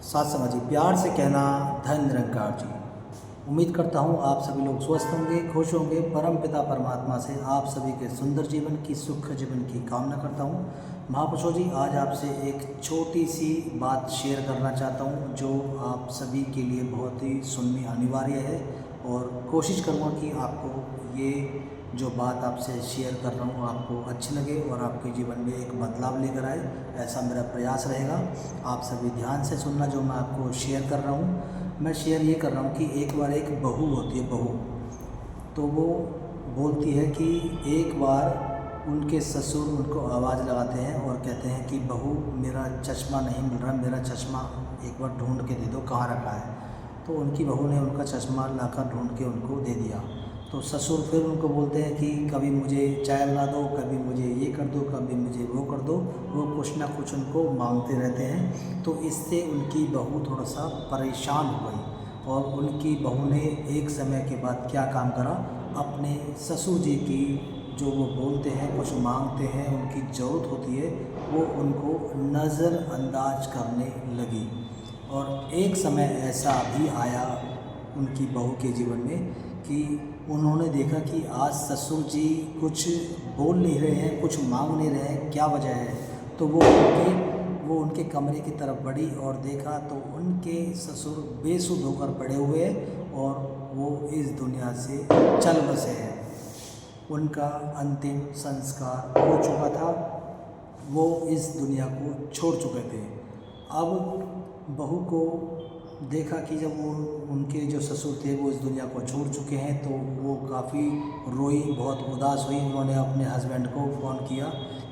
साथ समझिए, प्यार से कहना धन निरंकार जी। उम्मीद करता हूँ आप सभी लोग स्वस्थ होंगे, खुश होंगे। परम पिता परमात्मा से आप सभी के सुंदर जीवन की, सुख जीवन की कामना करता हूँ। महापुरुषों जी, आज आपसे एक छोटी सी बात शेयर करना चाहता हूँ जो आप सभी के लिए बहुत ही सुननी अनिवार्य है, और कोशिश करूँगा कि आपको ये जो बात आपसे शेयर कर रहा हूँ आपको अच्छी लगे और आपके जीवन में एक बदलाव लेकर आए, ऐसा मेरा प्रयास रहेगा। आप सभी ध्यान से सुनना जो मैं आपको शेयर कर रहा हूँ। मैं शेयर ये कर रहा हूँ कि एक बार एक बहू होती है, बहू तो वो बोलती है कि एक बार उनके ससुर उनको आवाज़ लगाते हैं और कहते हैं कि बहू, मेरा चश्मा नहीं मिल रहा, मेरा चश्मा एक बार ढूंढ के दे दो, कहाँ रखा है। तो उनकी बहू ने उनका चश्मा लाकर ढूंढ के उनको दे दिया। तो ससुर फिर उनको बोलते हैं कि कभी मुझे चाय बना दो, कभी मुझे ये कर दो, कभी मुझे वो कर दो। वो कुछ ना कुछ उनको मांगते रहते हैं। तो इससे उनकी बहू थोड़ा सा परेशान हो गई, और उनकी बहू ने एक समय के बाद क्या काम करा, अपने ससुर जी की जो वो बोलते हैं, कुछ मांगते हैं, उनकी ज़रूरत होती है, वो उनको नज़रअंदाज करने लगी। और एक समय ऐसा भी आया उनकी बहू के जीवन में कि उन्होंने देखा कि आज ससुर जी कुछ बोल नहीं रहे हैं, कुछ मांग नहीं रहे हैं, क्या वजह है। तो वो उनके कमरे की तरफ बढ़ी और देखा तो उनके ससुर बेसुध होकर पड़े हुए हैं और वो इस दुनिया से चल बसे हैं। उनका अंतिम संस्कार हो चुका था, वो इस दुनिया को छोड़ चुके थे। अब बहू को देखा कि जब वो उनके जो ससुर थे वो इस दुनिया को छोड़ चुके हैं, तो वो काफ़ी रोई, बहुत उदास हुई। उन्होंने अपने हस्बैंड को फ़ोन किया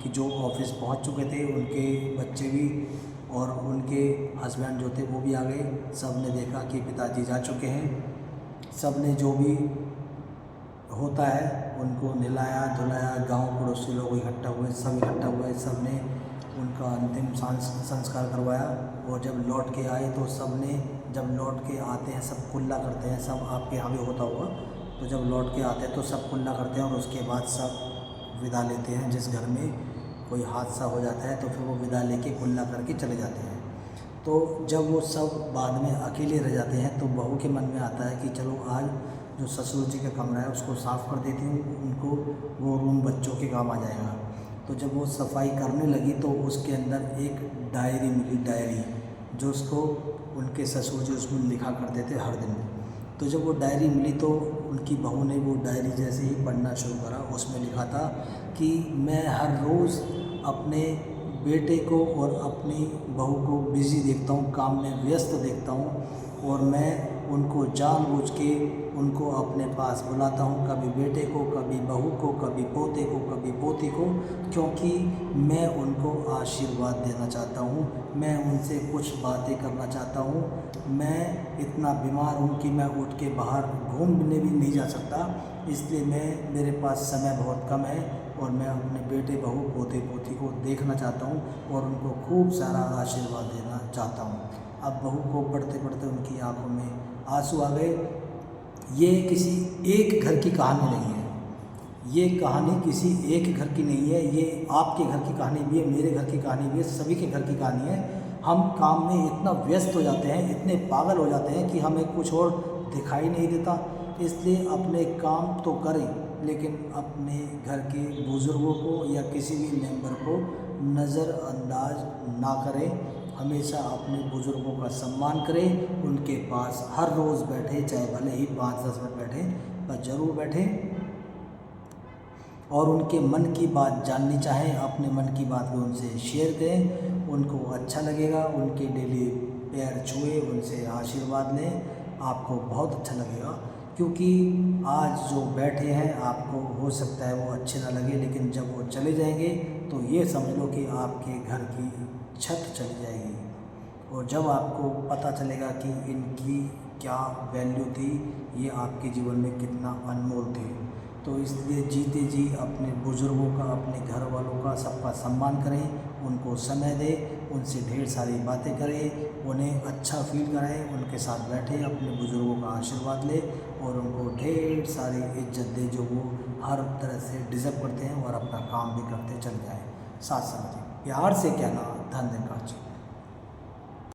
कि जो ऑफिस पहुंच चुके थे, उनके बच्चे भी और उनके हस्बैंड जो थे वो भी आ गए। सब ने देखा कि पिताजी जा चुके हैं। सब ने जो भी होता है उनको नहलाया धुलाया, गांव पड़ोसी लोग इकट्ठा हुए, सब ने उनका अंतिम संस्कार करवाया। और जब लौट के आए तो सब ने, जब लौट के आते हैं सब कुल्ला करते हैं, सब आपके यहाँ भी होता होगा। तो जब लौट के आते हैं तो सब कुल्ला करते हैं और उसके बाद सब विदा लेते हैं। जिस घर में कोई हादसा हो जाता है तो फिर वो विदा लेके कुल्ला करके चले जाते हैं। तो जब वो सब बाद में अकेले रह जाते हैं तो बहू के मन में आता है कि चलो आज जो ससुर जी का कमरा है उसको साफ़ कर देती हूँ, उनको वो रूम बच्चों के काम आ जाएगा। तो जब वो सफाई करने लगी तो उसके अंदर एक डायरी मिली, डायरी जो उसको उनके ससुर जी उसमें लिखा करते थे हर दिन। तो जब वो डायरी मिली तो उनकी बहू ने वो डायरी जैसे ही पढ़ना शुरू करा, उसमें लिखा था कि मैं हर रोज़ अपने बेटे को और अपनी बहू को बिज़ी देखता हूँ, काम में व्यस्त देखता हूँ, और मैं उनको जानबूझ के उनको अपने पास बुलाता हूँ, कभी बेटे को, कभी बहू को, कभी पोते को, कभी पोती को, क्योंकि मैं उनको आशीर्वाद देना चाहता हूँ, मैं उनसे कुछ बातें करना चाहता हूँ। मैं इतना बीमार हूँ कि मैं उठ के बाहर घूमने भी नहीं जा सकता, इसलिए मेरे पास समय बहुत कम है और मैं अपने बेटे, बहू, पोते पोती को देखना चाहता हूँ और उनको खूब सारा आशीर्वाद देना चाहता हूँ। अब बहू को पढ़ते पढ़ते उनकी आंखों में आंसू आ गए। ये किसी एक घर की कहानी नहीं है, ये कहानी किसी एक घर की नहीं है, ये आपके घर की कहानी भी है, मेरे घर की कहानी भी है, सभी के घर की कहानी है। हम काम में इतना व्यस्त हो जाते हैं, इतने पागल हो जाते हैं कि हमें कुछ और दिखाई नहीं देता। इसलिए अपने काम तो करें, लेकिन अपने घर के बुज़ुर्गों को या किसी भी मेंबर को नज़रअंदाज ना करें। हमेशा अपने बुज़ुर्गों का सम्मान करें, उनके पास हर रोज़ बैठे, चाहे भले ही 5-10 मिनट बैठें, पर ज़रूर बैठें। और उनके मन की बात जाननी चाहें, अपने मन की बात भी उनसे शेयर करें, उनको अच्छा लगेगा। उनके डेली पैर छुए, उनसे आशीर्वाद लें, आपको बहुत अच्छा लगेगा। क्योंकि आज जो बैठे हैं आपको हो सकता है वो अच्छे ना लगे, लेकिन जब वो चले जाएंगे तो ये समझ लो कि आपके घर की छत चली जाएगी। और जब आपको पता चलेगा कि इनकी क्या वैल्यू थी, ये आपके जीवन में कितना अनमोल थे। तो इसलिए जीते जी अपने बुज़ुर्गों का, अपने घर वालों का, सबका सम्मान करें, उनको समय दें, उनसे ढेर सारी बातें करें, उन्हें अच्छा फील कराएं, उनके साथ बैठें, अपने बुज़ुर्गों का आशीर्वाद लें और उनको ढेर सारी इज्जत दें जो वो हर तरह से डिज़र्व करते हैं, और अपना काम भी करते चल जाएँ। साथ समझिए, प्यार से कहना धन निरंकार जी।